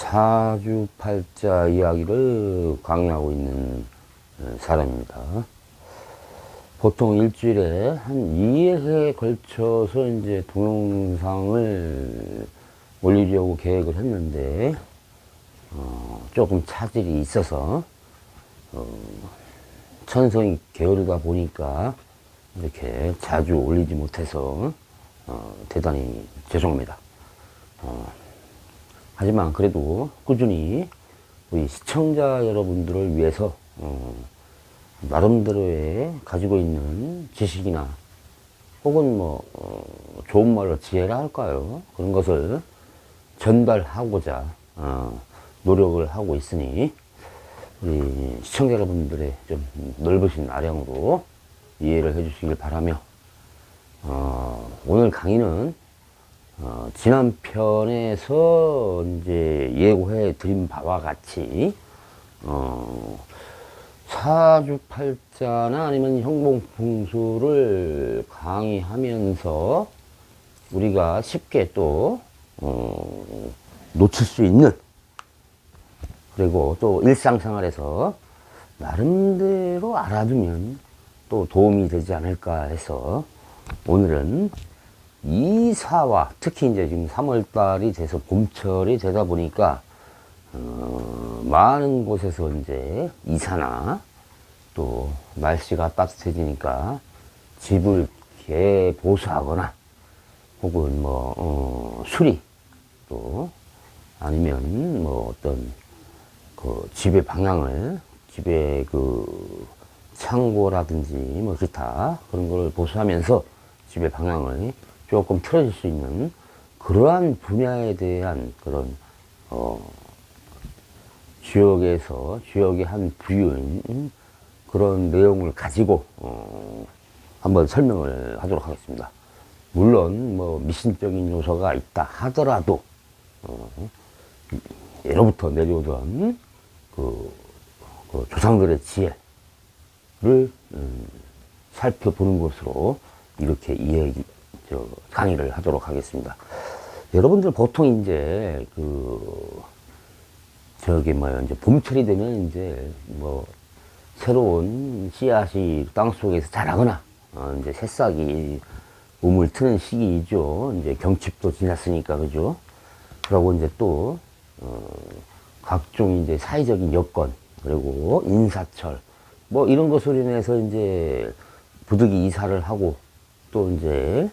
사주팔자 이야기를 강의하고 있는 사람입니다. 보통 일주일에 한 2회에 걸쳐서 이제 동영상을 올리려고 계획을 했는데, 조금 차질이 있어서, 천성이 게으르다 보니까 이렇게 자주 올리지 못해서, 대단히 죄송합니다. 하지만 그래도 꾸준히 우리 시청자 여러분들을 위해서 나름대로의 가지고 있는 지식이나 혹은 뭐 좋은 말로 지혜라 할까요? 그런 것을 전달하고자 노력을 하고 있으니 우리 시청자 여러분들의 좀 넓으신 아량으로 이해를 해 주시길 바라며 오늘 강의는 지난 편에서 이제 예고해 드린 바와 같이, 사주팔자나 아니면 형봉풍수를 강의하면서 우리가 쉽게 또, 놓칠 수 있는, 그리고 또 일상생활에서 나름대로 알아두면 또 도움이 되지 않을까 해서 오늘은 이사와 특히 이제 지금 3월달이 돼서 봄철이 되다 보니까 많은 곳에서 이제 이사나 또 날씨가 따뜻해지니까 집을 개보수하거나 혹은 뭐 수리 또 아니면 뭐 어떤 그 집의 방향을 집의 그 창고라든지 뭐 기타 그런 걸 보수하면서 집의 방향을 조금 틀어질 수 있는 그러한 분야에 대한 그런 지역의 한 부유인 그런 내용을 가지고 한번 설명을 하도록 하겠습니다. 물론 뭐 미신적인 요소가 있다 하더라도 예로부터 내려오던 그 조상들의 지혜를 살펴보는 것으로 이렇게 강의를 하도록 하겠습니다. 여러분들 보통 이제 이제 봄철이 되면 이제 뭐 새로운 씨앗이 땅속에서 자라거나 이제 새싹이 몸을 트는 시기이죠. 이제 경칩도 지났으니까 그죠. 그리고 이제 또 각종 이제 사회적인 여건 그리고 인사철 뭐 이런 것으로 인해서 이제 부득이 이사를 하고 또 이제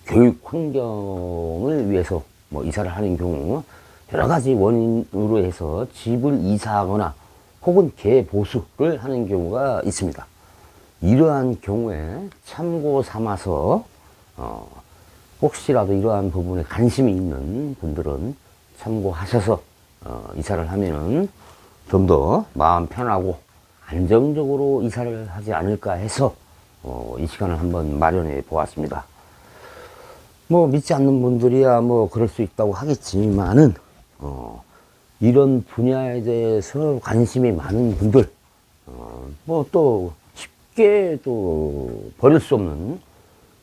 교육 환경을 위해서 뭐 이사를 하는 경우 여러 가지 원인으로 해서 집을 이사하거나 혹은 개보수를 하는 경우가 있습니다. 이러한 경우에 참고 삼아서 혹시라도 이러한 부분에 관심이 있는 분들은 참고하셔서 이사를 하면은 좀 더 마음 편하고 안정적으로 이사를 하지 않을까 해서 이 시간을 한번 마련해 보았습니다. 뭐 믿지 않는 분들이야 뭐 그럴 수 있다고 하겠지만은 이런 분야에 대해서 관심이 많은 분들 뭐 또 쉽게 또 버릴 수 없는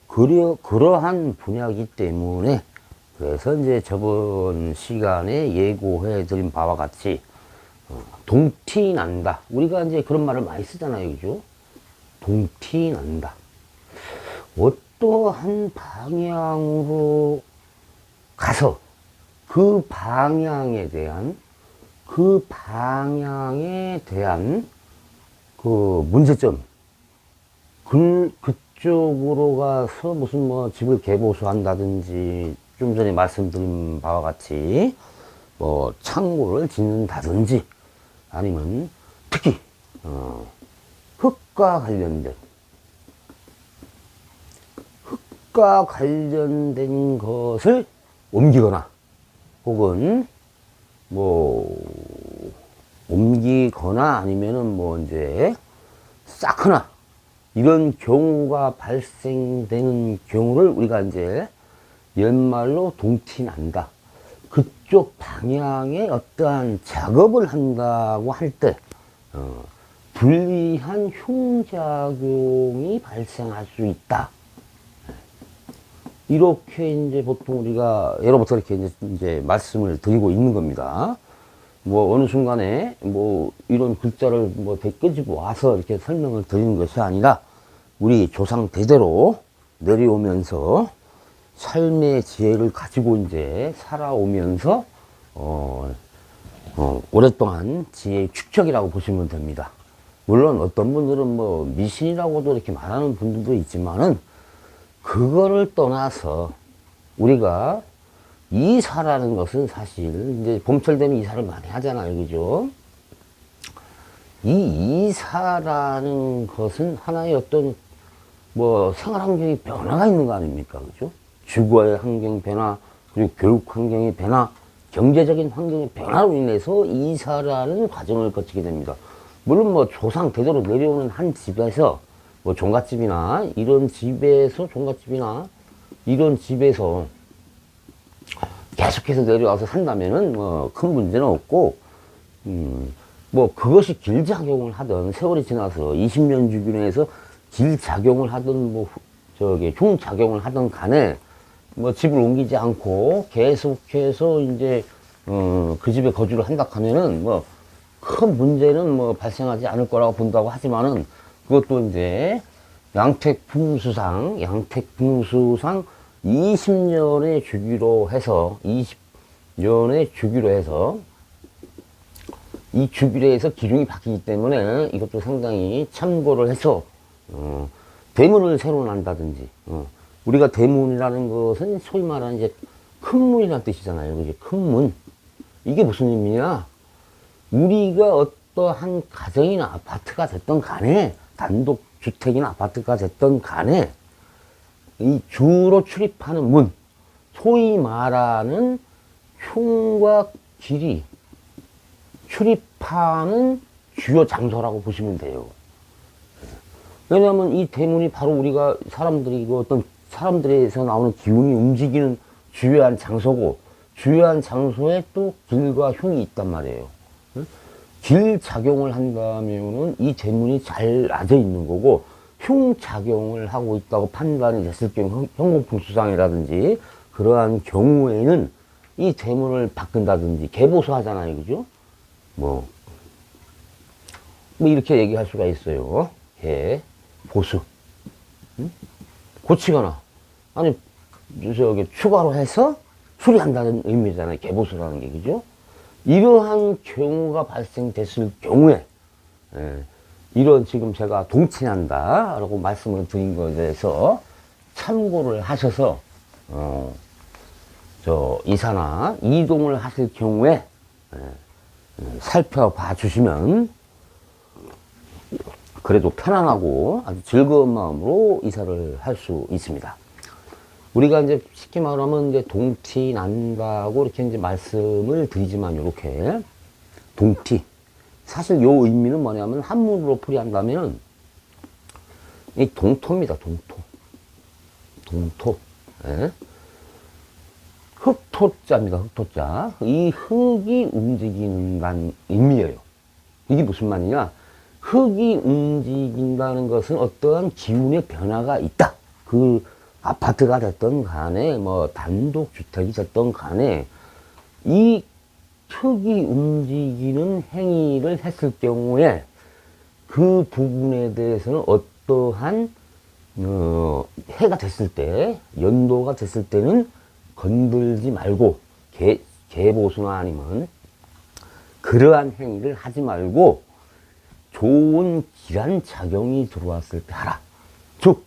그러한 분야이기 때문에 그래서 이제 저번 시간에 예고해 드린 바와 같이 동티 난다. 우리가 이제 그런 말을 많이 쓰잖아요. 그죠? 동티 난다. 어떠한 방향으로 가서 그 방향에 대한 그 문제점 그쪽으로 가서 무슨 뭐 집을 개보수한다든지 좀 전에 말씀드린 바와 같이 뭐 창고를 짓는다든지 아니면 특히 흙과 관련된 것을 옮기거나 혹은 뭐 옮기거나 아니면은 뭐 이제 쌓거나 이런 경우가 발생되는 경우를 우리가 이제 옛말로 동티난다. 그쪽 방향에 어떠한 작업을 한다고 할 때 불리한 흉작용이 발생할 수 있다. 이렇게 이제 보통 우리가 예로부터 이렇게 이제 말씀을 드리고 있는 겁니다. 뭐 어느 순간에 뭐 이런 글자를 뭐 끄집어 와서 이렇게 설명을 드리는 것이 아니라 우리 조상 대대로 내려오면서 삶의 지혜를 가지고 이제 살아오면서 오랫동안 지혜의 축적이라고 보시면 됩니다. 물론 어떤 분들은 뭐 미신이라고도 이렇게 말하는 분들도 있지만은 그거를 떠나서 우리가 이사라는 것은 사실 이제 봄철 되면 이사를 많이 하잖아요, 그죠? 이 이사라는 것은 하나의 어떤 뭐 생활 환경의 변화가 있는 거 아닙니까, 그죠? 주거의 환경 변화, 그리고 교육 환경의 변화, 경제적인 환경의 변화로 인해서 이사라는 과정을 거치게 됩니다. 물론 뭐 조상 대대로 내려오는 한 집에서 뭐 종갓집이나 이런 집에서 종갓집이나 이런 집에서 계속해서 내려와서 산다면은 뭐 큰 문제는 없고 뭐 그것이 길작용을 하든 세월이 지나서 20년 주기로 길작용을 하든 뭐 저기 흉작용을 하든 간에 뭐 집을 옮기지 않고 계속해서 이제 그 집에 거주를 한다 하면은 뭐 큰 문제는 뭐 발생하지 않을 거라고 본다고 하지만은 그것도 이제 양택풍수상 20년의 주기로 해서 20년의 주기로 해서 이 주기로해서 기준이 바뀌기 때문에 이것도 상당히 참고를 해서 대문을 새로 난다든지 우리가 대문이라는 것은 소위 말하는 이제 큰 문이라는 뜻이잖아요. 그죠? 큰 문. 이게 무슨 의미냐? 우리가 어떠한 가정이나 아파트가 됐던 간에 단독주택이나 아파트가 됐던 간에 이 주로 출입하는 문, 소위 말하는 흉과 길이 출입하는 주요 장소라고 보시면 돼요. 왜냐하면 이 대문이 바로 우리가 사람들이 그 어떤 사람들에서 나오는 기운이 움직이는 주요한 장소고, 주요한 장소에 또 길과 흉이 있단 말이에요. 길 작용을 한다면은 이 대문이 잘 놔져 있는 거고, 흉 작용을 하고 있다고 판단이 됐을 경우, 형공풍수상이라든지 그러한 경우에는 이 대문을 바꾼다든지 개보수 하잖아요, 그죠? 뭐 이렇게 얘기할 수가 있어요. 보수. 고치거나, 아니, 저기, 추가로 해서 수리한다는 의미잖아요. 개보수라는 게, 그죠? 이러한 경우가 발생됐을 경우에, 이런 지금 제가 동친한다 라고 말씀을 드린 것에 대해서 참고를 하셔서, 이사나 이동을 하실 경우에, 살펴봐 주시면, 그래도 편안하고 아주 즐거운 마음으로 이사를 할 수 있습니다. 우리가 이제 쉽게 말하면 이제 동티 난다고 이렇게 이제 말씀을 드리지만, 이렇게 동티. 사실 요 의미는 뭐냐면 한문으로 풀이한다면 이 동토입니다. 동토. 예? 흑토자입니다. 흑토자. 이 흙이 움직이는 의미예요. 이게 무슨 말이냐? 흙이 움직인다는 것은 어떠한 기운의 변화가 있다. 그 아파트가 됐던 간에, 뭐 단독주택이 됐던 간에 이 흙이 움직이는 행위를 했을 경우에 그 부분에 대해서는 어떠한 해가 됐을 때, 연도가 됐을 때는 건들지 말고, 개보수나 아니면 그러한 행위를 하지 말고 좋은 기란 작용이 들어왔을 때 하라. 즉,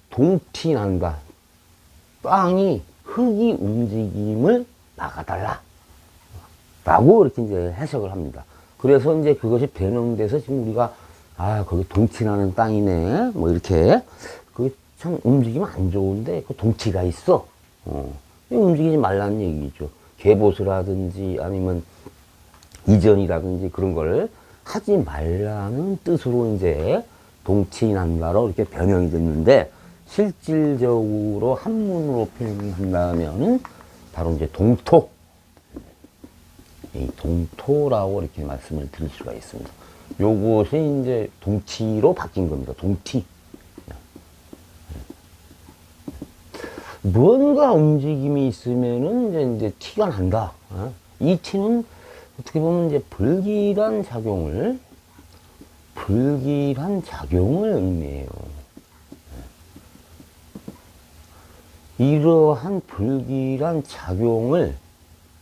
동티 난다. 땅이, 흙이 움직임을 막아달라. 라고 이렇게 이제 해석을 합니다. 그래서 이제 그것이 변형돼서 지금 우리가, 거기 동티 나는 땅이네. 뭐 이렇게. 그 참 움직이면 안 좋은데, 그 동티가 있어. 움직이지 말라는 얘기죠. 개보수라든지 아니면 이전이라든지 그런 걸 하지 말라는 뜻으로 이제 동티 난다로 이렇게 변형이 됐는데, 실질적으로 한문으로 표현한다면 바로 이제 동토. 이 동토라고 이렇게 말씀을 드릴 수가 있습니다. 요것이 이제 동티로 바뀐 겁니다. 동티. 뭔가 움직임이 있으면은 이제 티가 난다. 이 티는 어떻게 보면 이제 불길한 작용을 의미해요. 이러한 불길한 작용을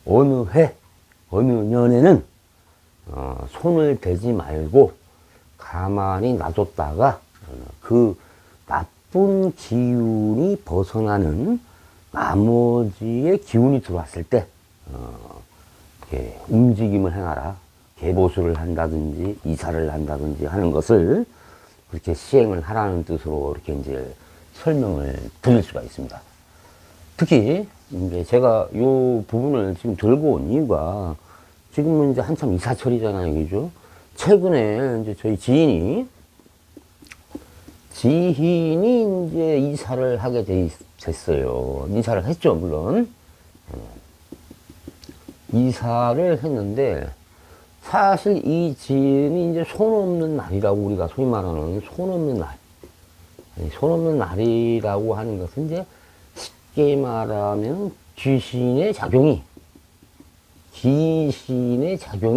어느 년에는 손을 대지 말고 가만히 놔뒀다가 그 나쁜 기운이 벗어나는 나머지의 기운이 들어왔을 때 이렇게 움직임을 행하라. 개보수를 한다든지 이사를 한다든지 하는 것을 그렇게 시행을 하라는 뜻으로 이렇게 이제 설명을 드릴 수가 있습니다. 특히 이제 제가 이 부분을 지금 들고 온 이유가 지금은 이제 한참 이사철이잖아요, 그죠? 최근에 이제 저희 지인이 이제 이사를 하게 됐어요. 이사를 했죠, 물론. 이사를 했는데 사실 이 지인이 이제 손 없는 날이라고 우리가 소위 말하는 손 없는 날. 손 없는 날이라고 하는 것은 이제 쉽게 말하면 귀신의 작용이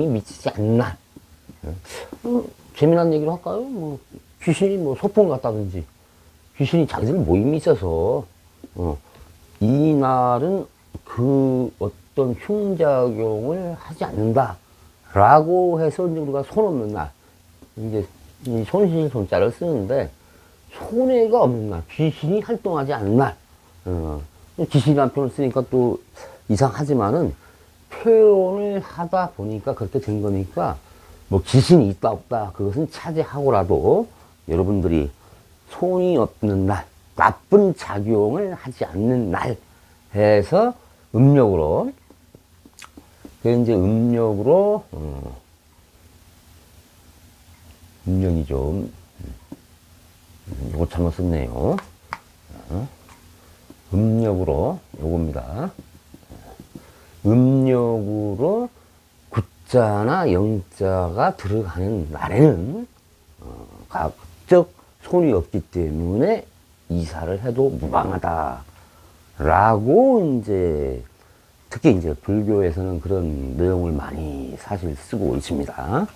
미치지 않는 날. 재미난 얘기를 할까요? 뭐, 귀신이 뭐 소풍 갔다든지, 귀신이 자기들 모임이 있어서, 이 날은 그 어떤 흉작용을 하지 않는다. 라고 해서 이제 우리가 손 없는 날. 이제 이 손실 손자를 쓰는데, 손해가 없는 날, 귀신이 활동하지 않는 날. 귀신이라는 표현을 쓰니까 또 이상하지만은, 표현을 하다 보니까 그렇게 된 거니까, 뭐 귀신이 있다 없다 그것은 차지하고라도 여러분들이 손이 없는 날, 나쁜 작용을 하지 않는 날 해서 음력으로 음력이죠. 이거 잘못 썼네요. 음력으로 요겁니다. 음력으로 구자나 영자가 들어가는 날에는 가급적 손이 없기 때문에 이사를 해도 무방하다라고 이제 특히 이제 불교에서는 그런 내용을 많이 사실 쓰고 있습니다.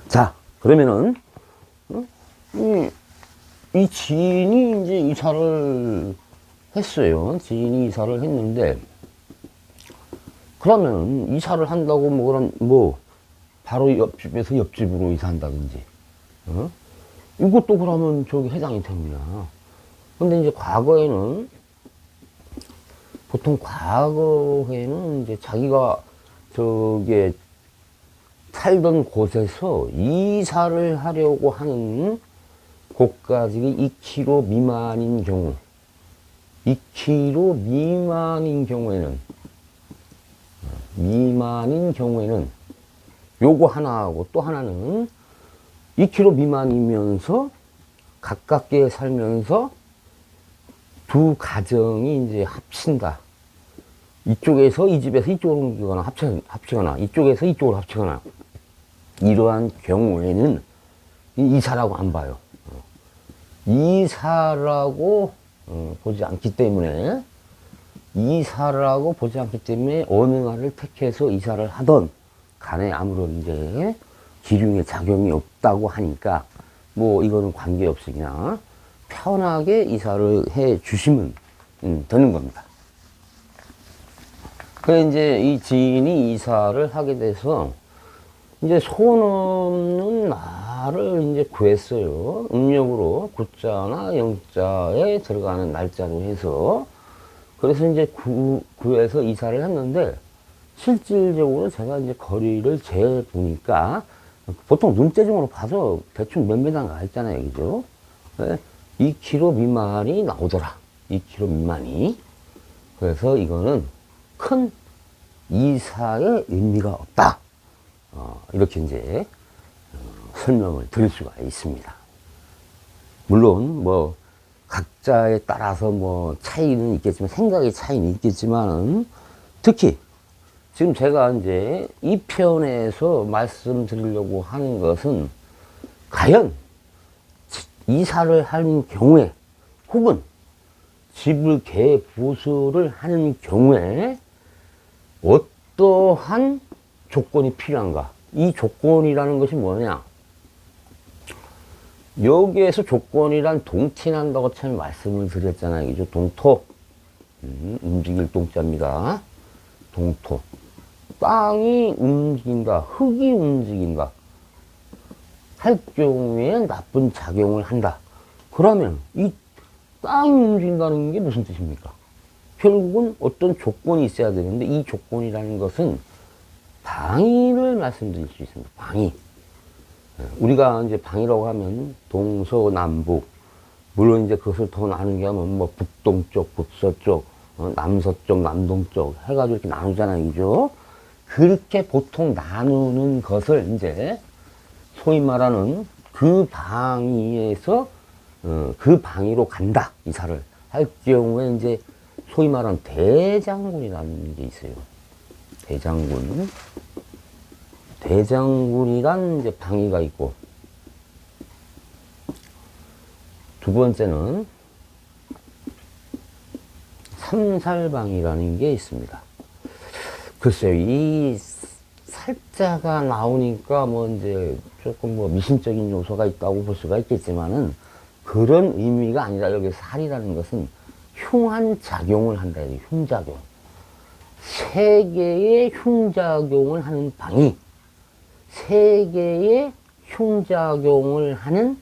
자, 그러면은 이 지인이 이제 이사를 했어요. 지인이 이사를 했는데 그러면 이사를 한다고 뭐 바로 옆집에서 옆집으로 이사한다든지 이것도 그러면 저기 해당이 됩니다. 근데 이제 보통 과거에는 이제 자기가 저기 살던 곳에서 이사를 하려고 하는 곳까지 2km 미만인 경우, 2km 미만인 경우에는 요거 하나하고 또 하나는 2km 미만이면서 가깝게 살면서 두 가정이 이제 합친다. 이쪽에서 이 집에서 이쪽으로 옮기거나 합치거나 이쪽에서 이쪽으로 합치거나 이러한 경우에는 이사라고 안 봐요. 이사라고 보지 않기 때문에 어느 날을 택해서 이사를 하던 간에 아무런 이제 기륭의 작용이 없다고 하니까 뭐 이거는 관계없이 그냥 편하게 이사를 해 주시면 되는 겁니다. 그래 이제 이 지인이 이사를 하게 돼서 이제 손 없는 날을 이제 구했어요. 음력으로 구자나 영자에 들어가는 날짜로 해서 그래서 이제 구해서 이사를 했는데 실질적으로 제가 이제 거리를 재 보니까 보통 눈대중으로 봐서 대충 몇 미터인가 했잖아요, 그죠? 2km 미만이 나오더라. 2km 미만이. 그래서 이거는 큰 이사의 의미가 없다. 이렇게 이제 설명을 드릴 수가 있습니다. 물론 뭐 각자에 따라서 뭐 차이는 있겠지만 생각의 차이는 있겠지만 특히 지금 제가 이제 이 편에서 말씀드리려고 하는 것은 과연 이사를 하는 경우에 혹은 집을 개보수를 하는 경우에 어떠한 조건이 필요한가? 이 조건이라는 것이 뭐냐? 여기에서 조건이란 동티난다고 처음에 말씀을 드렸잖아요. 그죠? 동토. 움직일 동자입니다. 동토. 땅이 움직인다. 흙이 움직인다. 할 경우에 나쁜 작용을 한다. 그러면 이 땅이 움직인다는 게 무슨 뜻입니까? 결국은 어떤 조건이 있어야 되는데 이 조건이라는 것은 방위를 말씀드릴 수 있습니다. 방위. 우리가 이제 방위라고 하면 동서남북, 물론 이제 그것을 더 나누게 하면 뭐 북동쪽, 북서쪽, 남서쪽, 남동쪽 해가지고 이렇게 나누잖아요. 그죠? 그렇게 보통 나누는 것을 이제 소위 말하는 그 방위에서 그 방위로 간다. 이사를 할 경우에 이제 소위 말하는 대장군이라는 게 있어요. 대장군. 대장군이란 이제 방위가 있고, 두 번째는 삼살방이라는 게 있습니다. 글쎄요, 이 살자가 나오니까 뭐 이제 조금 뭐 미신적인 요소가 있다고 볼 수가 있겠지만은 그런 의미가 아니라 여기 살이라는 것은 흉한 작용을 한다. 흉작용. 세 개의 흉작용을 하는 방위. 세 개의 흉작용을 하는,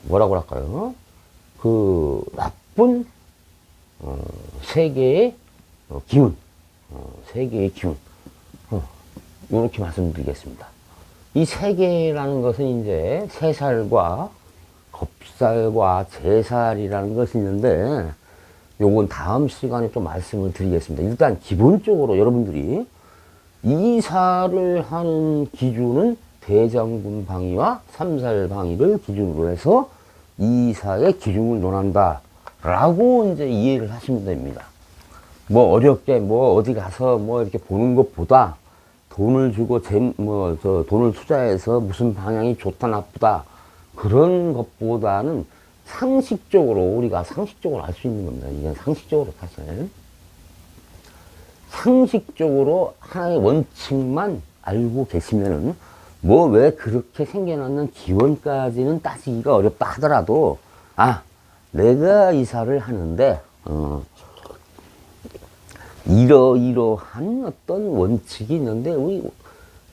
뭐라고 할까요? 그, 나쁜, 세 개의 기운. 세 개의 기운. 이렇게 말씀드리겠습니다. 이 세 개라는 것은 이제 새살과 겁살과 제살이라는 것이 있는데, 요건 다음 시간에 좀 말씀을 드리겠습니다. 일단 기본적으로 여러분들이 이사를 하는 기준은 대장군 방위와 삼살방위를 기준으로 해서 이사의 기준을 논한다 라고 이제 이해를 하시면 됩니다. 뭐 어렵게 뭐 어디 가서 뭐 이렇게 보는 것보다 돈을 주고 돈을 투자해서 무슨 방향이 좋다 나쁘다 그런 것보다는 상식적으로 우리가 상식적으로 알 수 있는 겁니다. 이건 상식적으로 사실 상식적으로 하나의 원칙만 알고 계시면은 뭐 왜 그렇게 생겨났는 기원까지는 따지기가 어렵다 하더라도 내가 이사를 하는데 이러이러한 어떤 원칙이 있는데 우리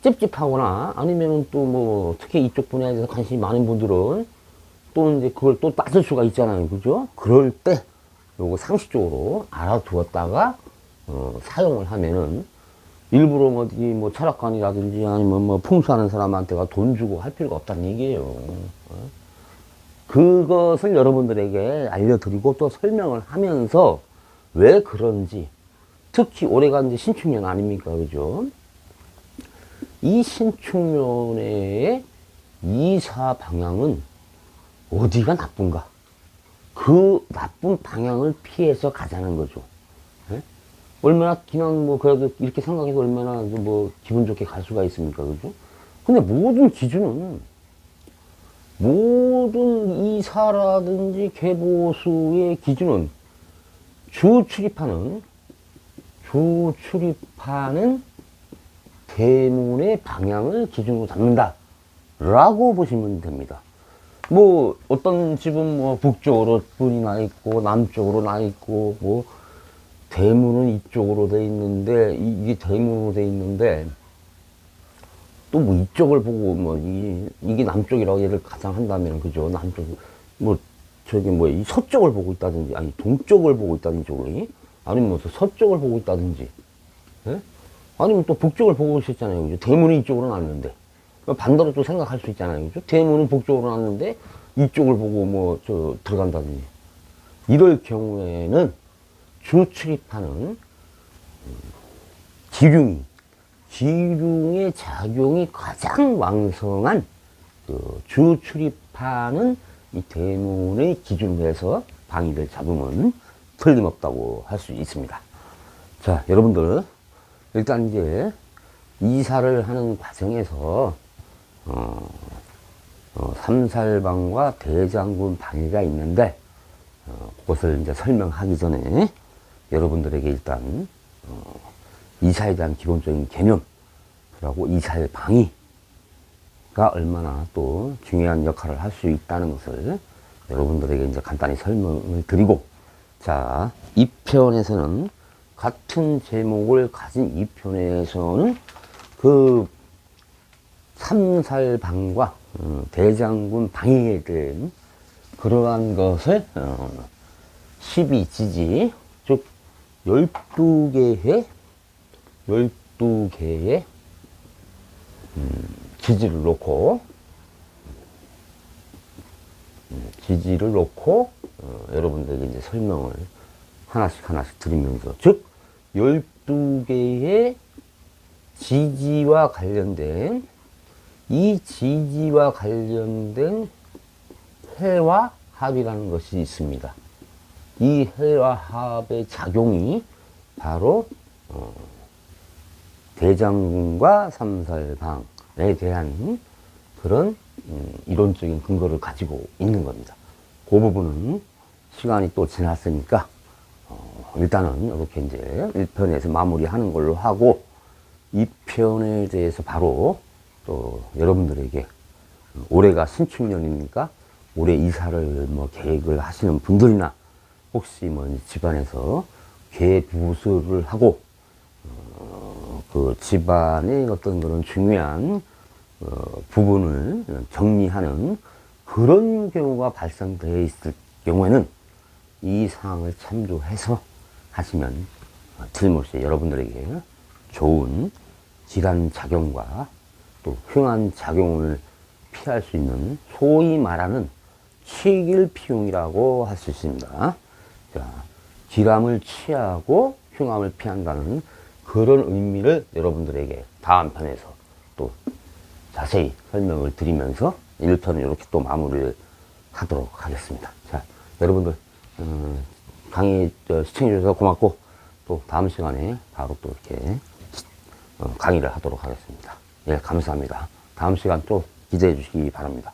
찝찝하거나 아니면은 또 뭐 특히 이쪽 분야에 대해서 관심이 많은 분들은 또 이제 그걸 또 따질 수가 있잖아요. 그죠? 그럴 때 요거 상식적으로 알아두었다가 사용을 하면은 일부러 어디 뭐 철학관이라든지 아니면 뭐 풍수하는 사람한테가 돈 주고 할 필요가 없다는 얘기예요. 그것을 여러분들에게 알려드리고 또 설명을 하면서 왜 그런지 특히 올해가 이제 신축년 아닙니까? 그죠? 이 신축년의 이사 방향은 어디가 나쁜가? 그 나쁜 방향을 피해서 가자는 거죠. 네? 얼마나 그냥 뭐 그래도 이렇게 생각해서 얼마나 뭐 기분 좋게 갈 수가 있습니까? 그죠? 근데 모든 기준은 모든 이사라든지 개보수의 기준은 주 출입하는 대문의 방향을 기준으로 잡는다 라고 보시면 됩니다. 뭐 어떤 집은 뭐 북쪽으로 문이 나 있고 남쪽으로 나 있고 뭐 대문은 이쪽으로 돼 있는데 이게 대문으로 돼 있는데 또 뭐 이쪽을 보고 뭐 이게 남쪽이라고 예를 가장 한다면 그죠? 남쪽 뭐 저기 뭐 이 서쪽을 보고 있다든지 아니 동쪽을 보고 있다든지 저기 아니면 뭐 서쪽을 보고 있다든지 예? 아니면 또 북쪽을 보고 있었잖아요. 그죠? 대문이 이쪽으로 났는데 반대로 또 생각할 수 있잖아요. 그죠? 대문은 북쪽으로 났는데 이쪽을 보고 뭐 들어간다든지 이럴 경우에는 주 출입하는 기륭의 작용이 가장 왕성한 주 출입하는 이 대문의 기준으로 해서 방위를 잡으면 틀림없다고 할 수 있습니다. 자, 여러분들 일단 이제 이사를 하는 과정에서 삼살방과 대장군 방위가 있는데 그것을 이제 설명하기 전에 여러분들에게 일단 이사에 대한 기본적인 개념, 그리고 이사의 방위가 얼마나 또 중요한 역할을 할 수 있다는 것을 여러분들에게 이제 간단히 설명을 드리고, 자, 2편에서는 같은 제목을 가진 2편에서는 그 삼살방과 대장군 방위에 대한 그러한 것을 12지지, 즉 12개의 지지를 놓고 여러분들에게 이제 설명을 하나씩 드리면서, 즉 12개의 지지와 관련된, 이 지지와 관련된 해와 합이라는 것이 있습니다. 이 해와 합의 작용이 바로 대장군과 삼살방에 대한 그런 이론적인 근거를 가지고 있는 겁니다. 그 부분은 시간이 또 지났으니까 일단은 이렇게 이제 1편에서 마무리하는 걸로 하고, 2편에 대해서 바로 또 여러분들에게, 올해가 신축년이니까 올해 이사를 뭐 계획을 하시는 분들이나, 혹시 뭐 집안에서 계부수를 하고 그 집안의 어떤 그런 중요한 부분을 정리하는 그런 경우가 발생되어 있을 경우에는 이 사항을 참조해서 하시면 틀림없이 여러분들에게 좋은 질환 작용과 또 흉한 작용을 피할 수 있는, 소위 말하는 치길피용이라고 할 수 있습니다. 자, 질암을 취하고 흉암을 피한다는 그런 의미를 여러분들에게 다음 편에서 또 자세히 설명을 드리면서 1편은 이렇게 또 마무리를 하도록 하겠습니다. 자, 여러분들 강의 시청해 주셔서 고맙고, 또 다음 시간에 바로 또 이렇게 강의를 하도록 하겠습니다. 예, 감사합니다. 다음 시간 또 기대해 주시기 바랍니다.